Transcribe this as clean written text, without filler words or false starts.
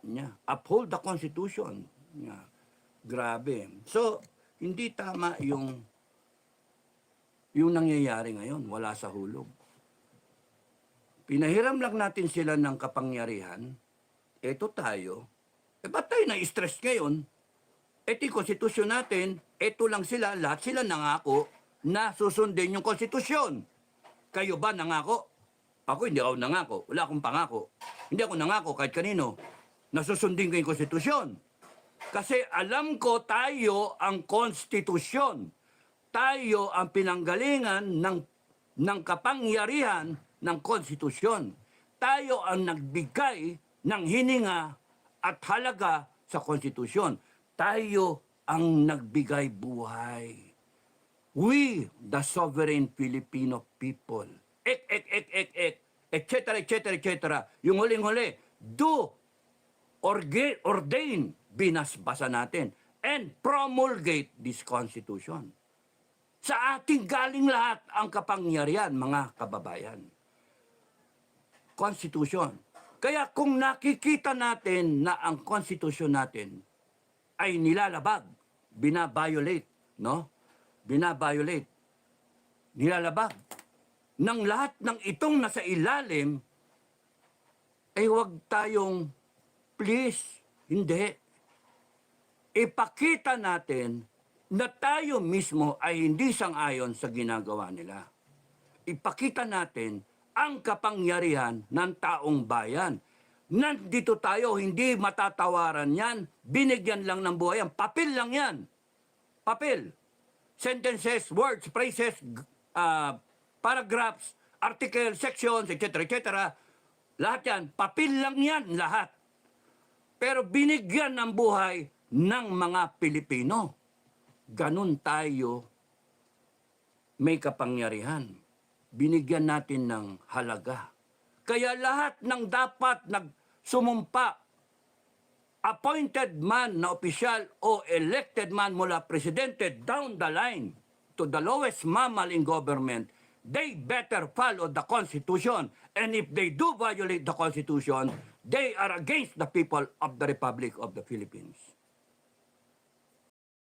niya. Uphold the Constitution. Niya. Grabe. So, hindi tama yung nangyayari ngayon. Wala sa hulog. Pinahiram lang natin sila ng kapangyarihan. Eto tayo. Ba't tayo na-stress ngayon? Eto yung konstitusyon natin. Eto lang sila. Lahat sila nangako na susundin yung konstitusyon. Kayo ba nangako? Ako hindi ako nangako. Wala akong pangako. Hindi ako nangako kahit kanino na susundin ko yung konstitusyon. Kasi alam ko tayo ang konstitusyon. Tayo ang pinanggalingan ng kapangyarihan ng konstitusyon. Tayo ang nagbigay ng hininga at halaga sa konstitusyon. Tayo ang nagbigay buhay. We, the sovereign Filipino people, etc., yung huling-huli, do ordain, binasbasa natin, and promulgate this Constitution. Sa ating galing lahat ang kapangyarihan, mga kababayan. Constitution. Kaya kung nakikita natin na ang Constitution natin ay nilalabag, binabiolate, no? Binabiolate, nilalabag, ng lahat ng itong nasa ilalim, ay huwag tayong, please, hindi. Ipakita natin na tayo mismo ay hindi sang-ayon sa ginagawa nila. Ipakita natin ang kapangyarihan ng taong bayan. Nandito tayo, hindi matatawaran yan. Binigyan lang ng buhay yan. Papel lang yan. Papel. Sentences, words, phrases, paragraphs, articles, sections, etc. Lahat yan, papel lang yan, lahat. Pero binigyan ng buhay ng mga Pilipino. Ganun tayo may kapangyarihan. Binigyan natin ng halaga. Kaya lahat ng dapat nagsumumpa, appointed man na opisyal o elected man mula presidente down the line to the lowest mammal in government, they better follow the Constitution. And if they do violate the Constitution, they are against the people of the Republic of the Philippines.